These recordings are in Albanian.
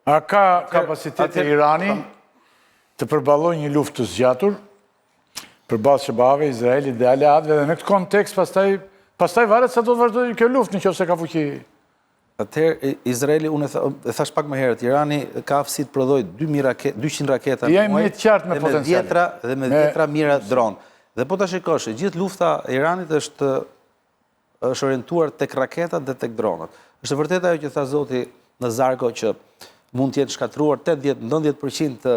A ka kapacitet e Irani të përballojë një luftë të zgjatur përballë Shebave, Izraelit dhe aleatëve, dhe në këtë kontekst pastaj varet sa do të vazhdojë kjo luftë nëse ka fuqi. Atëherë, Izraeli, unë e thash pak më herët, Irani ka aftësi të prodhojë 200 raketa në muaj dhe me 10 mijëra dron. Dhe po ta shikosh, gjithë lufta e Iranit është orientuar tek raketat dhe tek dronët. Është vërtet ajo që tha zoti Nazarko që mund të jetë shkatruar 80-90% të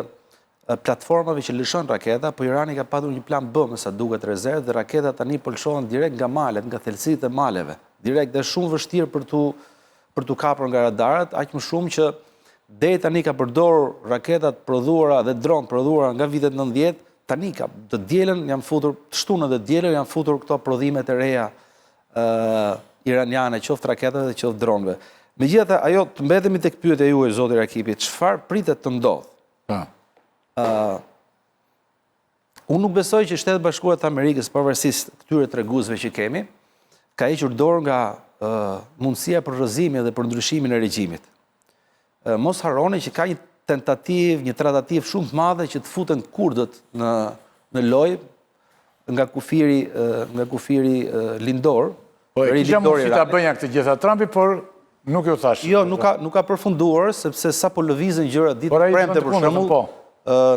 platformave që lëshon raketa, po Irani ka patur një plan B me sa duket rezervë dhe raketat tani po lëshohen direkt nga malet, nga thelësitë e maleve. Direkt dhe shumë vështirë për tu kapur nga radarët, aq më shumë që deri tani ka përdorur raketat prodhuara dhe dron prodhuara nga vitet 90, tani ka të dielën janë futur, të shtunën dhe dielën janë futur këto prodhimet e reja iraniane, qoftë raketave dhe qoftë dronëve. Megjithatë, ajo të mbetemi tek pyetja juaj zoti Rakipi, çfarë pritet të ndodhë? Unë nuk besoj që Shtetet Bashkuara të Amerikës, pavarësisht këtyre treguesve që kemi, ka hequr dorë nga mundësia për rrëzimin dhe për ndryshimin e regjimit. Mos harroni që ka një tentativë, një tratativë shumë të madhe që të futen kurdët në lojë nga kufiri lindor. Po e kisha mundësi ta bënja këtë gjitha Trumpi, por nuk ju thash. Jo, nuk ka përfunduar, sepse sa po lëvizën gjëra ditë premte për shembull.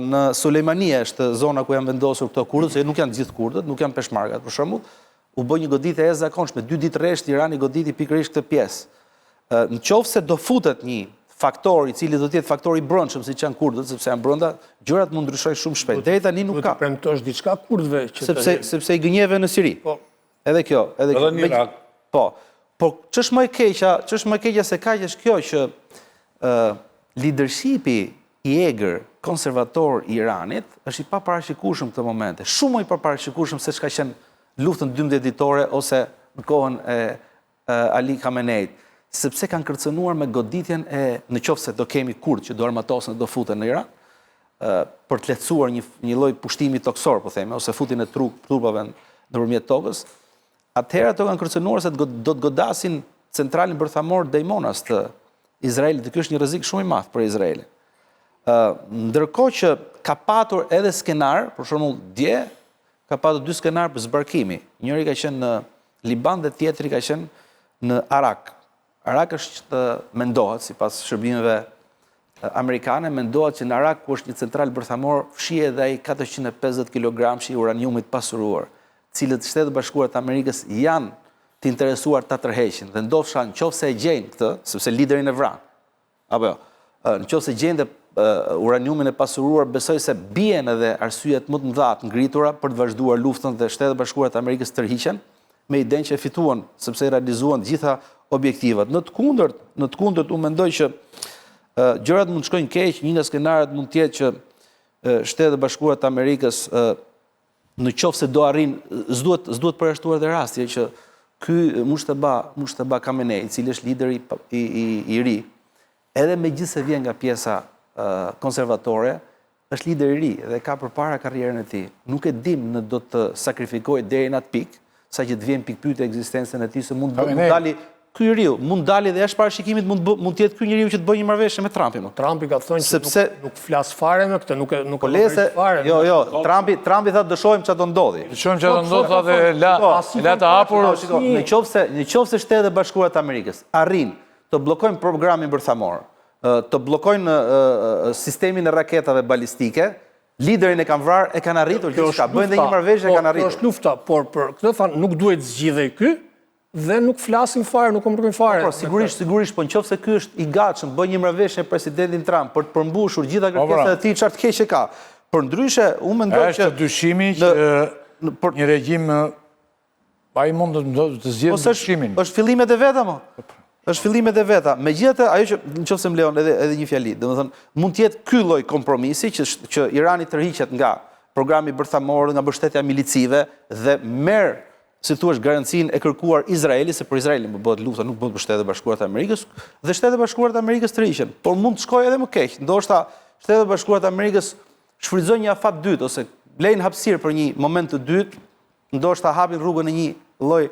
Në Sulejmania është zona ku janë vendosur këto kurdët, se nuk janë gjithë kurdët, nuk janë peshmergat për shembull. U bë një goditje e zakonshme, 2 ditë rresht Irani goditi pikërisht këtë pjesë. Në qoftë se do futet një faktor i cili do të jetë faktori i brendshëm siç janë kurdët, sepse janë brenda, gjërat mund ndryshojnë shumë shpejt. Deri tani nuk ka. Do të premtosh diçka kurdëve që sepse i gënjeve në Siri. Po. Edhe kjo. Edhe në Irak. Po. Por ç'është më e keqja se kaq është kjo që leadershipi i egër konservator i Iranit është i paparashikueshëm këtë momente. Shumë më i paparashikueshëm se çka qenë luftën 12 ditore ose në kohën e Ali Khameneit, sepse kanë kërcënuar me goditjen në qoftë se do kemi kurdë që do armatosen dhe do futen në Iran, për të lehtësuar një lloj pushtimi toksor, po themi, ose futin e trupave nëpërmjet tokës. Atëherë ato kanë kërcënuar se do të godasin centralin bërthamor Dejmonas të Izraelit, dhe ky është një rrezik shumë i madh për Izraelin. Ndërkohë që ka patur edhe skenar, për shembull dje ka patur 2 skenar për zbarkimi. Njëri ka qenë në Liban dhe tjetri ka qenë në Arak. Arak është mendohet, sipas shërbimeve amerikane, mendohet që në Arak ku është një central bërthamor fshihet edhe ai 450 kg i uraniumit pasuruar, cilët Shtetet Bashkuara të Amerikës janë të interesuar ta tërheqin. Dhe ndofsha nëse e gjejnë këtë, sepse liderin e vran. Apo jo. Nëse gjejnë uraniumin e pasuruar, besoj se bien edhe arsyet më të mëdha të ngritura për të vazhduar luftën dhe Shtetet Bashkuara të Amerikës tërhiqen me idenë që fituan sepse realizuan të gjitha objektivat. Në të kundërt, unë mendoj që gjërat mund të shkojnë keq, një nga skenaret mund të jetë që Shtetet Bashkuara të Amerikës në qoftë se do arrin, s'duhet përjashtuar edhe rasti që ky Mushtaba Khamenei, i cili është lideri i ri, edhe megjithëse vjen nga pjesa konservatore, është lider i ri dhe ka përpara karrierën e tij. Nuk e dim në do të sakrifikojë deri në atë pikë, saqë të vjen pikë pyetje ekzistencën e tij se mund dali ky njeriu, mund dali dhe jashtë parashikimit mund të jetë ky njeriu që të bëjë një marrëveshje me Trumpin. Trumpi ka thënë që nuk flas fare me këtë, nuk fare. Jo, Trumpi tha dëshojmë çfarë do ndodhi. Dëshojmë çfarë do ndodhi dhe la të hapur. Në qoftë se Shtetet Bashkuara të Amerikës arrin të bllokojnë programin bërthamor, të bllokojnë sistemin e raketave balistike, liderin e kanë vrarë, e kanë arritur gjithçka, bëjnë dhe një marrëveshje e kanë arritur. Kjo është lufta, por për këtë thanë nuk duhet zgjidhej ky dhe nuk flasin fare, nuk komunikojnë fare. Po, sigurisht, po nëse ky është i gatshëm bëj një marrëveshje me presidentin Trump për të përmbushur gjitha kërkesat e tij, çfarë të keq e ka. Përndryshe, unë mendoj që është dyshimi që një regjim ai mund të zgjidhë dyshimin. Është fillimet e veta më. Është fillimet e veta. Megjithatë, ajo që nëse më lejon edhe një fjali, domethënë mund të jetë ky lloj kompromisi që Irani tërhiqet nga programi bërthamor, nga mbështetja milicive dhe merr, si thua, garancinë e kërkuar Izraeli, se për Izraelin bëhet lufta, nuk bëhet për Shtetet Bashkuara të Amerikës, dhe Shtetet Bashkuara të Amerikës tërhiqen. Por mund të shkojë edhe më keq. Ndoshta Shtetet Bashkuara të Amerikës shfrytëzojnë një afat dytë ose blejnë hapësirë për një moment të dytë, ndoshta hapin rrugën e një lloj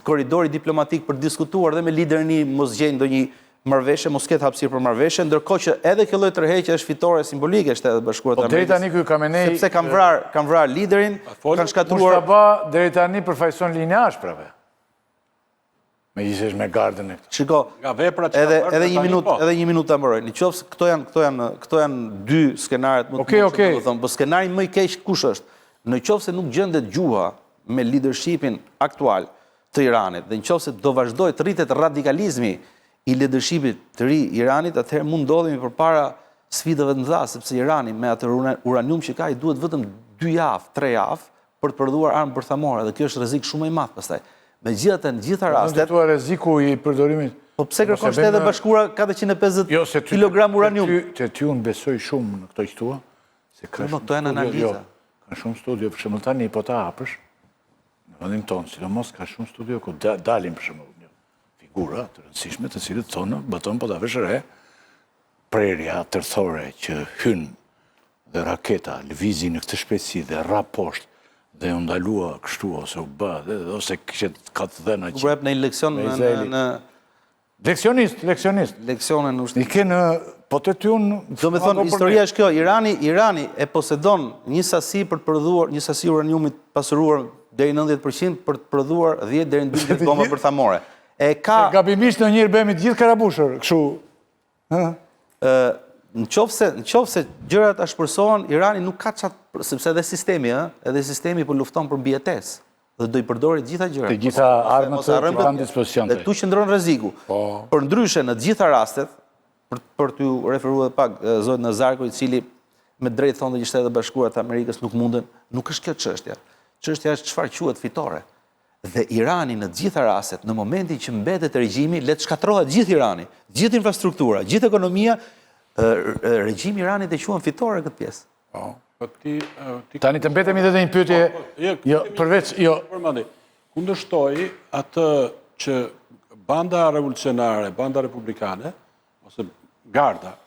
korridori diplomatik për diskutuar dhe me liderin e mos gjejnë ndonjë marrëveshje, mos ketë hapësirë për marrëveshje, ndërkohë që edhe kjo lloj tërheqje është fitore simbolike e Shtetet Bashkuara të Po deri Amerikës. tani ky Khamenei Sepse kanë vrarë liderin, kanë shkatruar. Mustafa deri tani përfaqëson linjazh prapë. Megjithëse është me gardën e këtë. Shiko, Nga veprat që edhe ka bërë edhe tani, një minutë, po. edhe një minutë ta mbaroj. Nëse këto janë dy skenaret më të Okej, mundshëm, okej. domethënë, po skenari më i keq kush është? Nëse nuk gjendet gjuha me leadershipin aktual të Iranit dhe nëse do vazhdoj të rritet radikalizmi i leadershipit të ri i Iranit, atëherë mund ndodhemi përpara sfidave të mëdha, sepse Irani me atë uranium që ka i duhet vetëm 2 javë, 3 javë për të prodhuar armë bërthamore dhe kjo është rrezik shumë i madh pastaj. Megjithatë, në gjitha Rastet rastet, tua rreziku i përdorimit. po pse kërkon Shtetet Bashkuara 450 Jo, se ty kg uranium? Ty unë besoj shumë në këto që thua, se ka Po, këto janë analiza. Ka shumë studio, për shembull tani po ta hapësh në vendin tonë, sidomos ka shumë studio ku dalin për shembull figura të rëndësishme të cilët thonë, boton po ta vesh re prerja tërthore që hyn dhe raketa lëvizi në këtë shpejtësi dhe ra poshtë dhe u ndalua kështu ose u bë ose kishte ka të dhëna Kur jep në një leksion në leksionist. leksione në I kenë po të ty unë Do me thonë, historia është kjo, Irani e posedon një sasi për të prodhuar, një sasi uraniumit pasuruar deri 90% për të prodhuar 10 deri në 12 bomba bërthamore. Gabimisht në njërë bëmi të gjithë karabushër, kështu. Në qoftë se gjërat ashpërsohen, Irani nuk ka qatë, sepse edhe sistemi po lufton për mbijetesë dhe do i përdori gjitha gjërat. Të gjitha armët që kanë dispozicion. Dhe tu qëndron rreziku. Për ndryshe në të gjitha rastet, për t'ju referuar pak zotit Nazarku, i cili me drejt thonë që Shtetet Bashkuara të Amerikës nuk munden, nuk është kjo çështja. Çështja është çfarë quhet fitore. Dhe Irani në të gjitha rastet, në momentin që mbetet regjimi, le të shkatërrohet gjithë Irani, gjithë infrastruktura, gjithë ekonomia, regjimi i Iranit e quhen fitore këtë pjesë. Tani të mbetemi edhe një pyetje, jo, përveç, jo. Kundërshtoj atë që banda revolucionare, banda republikane, ose garda,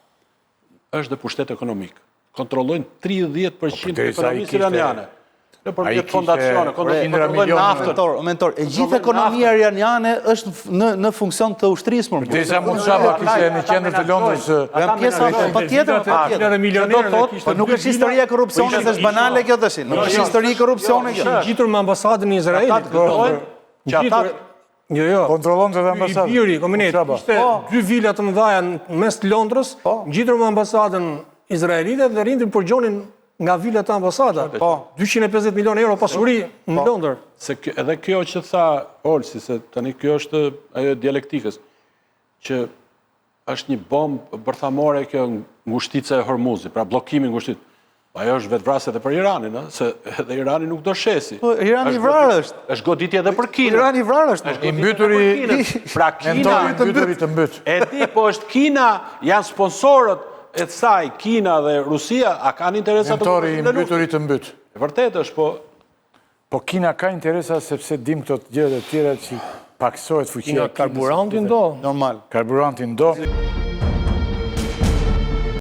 është dhe pushtet ekonomik. Kontrollojnë 30% e ekonomisë iraniane. Në përmjet fondacione, kontrollojnë naftën. Mentor, e gjithë ekonomia iraniane është në funksion të ushtrisë. Disa Mustafa kishte në qendër të Londrës. Janë pjesa patjetër. Po nuk është historia e korrupsionit, është banale kjo tash. Nuk është histori e korrupsionit kjo. Gjitur me ambasadën e Izraelit. Që ata Jo. Kontrollon të ambasadën. I biri, kominet, ishte 2 vila të mëdha në mes të Londrës, gjitur me ambasadën izraelite dhe rindin për gjonin nga vilat të ambasada. 250 milion euro pasuri në Londër. Edhe kjo që tha Olsi, se tani kjo është ajo dialektikës, që është një bombë bërthamore kjo ngushtica e Hormuzit, pra blokimi ngushtit. Ajo është vetvrasje edhe për Iranin, se edhe Irani nuk do shesi. Irani i vrarë është. Është goditje edhe për Kinë. Irani i vrarë është. I mbyturi, pra Kina, të mbyt. e di, po është Kina, janë sponsorët e të saj, Kina dhe Rusia, a kanë interesa të Mentori i mbyturi të mbyt. E vërtet është, po... Po Kina ka interesa sepse dim këto të gjërat e tjera që paksohet fuqia. Karburantin do. Normal. Karburantin do.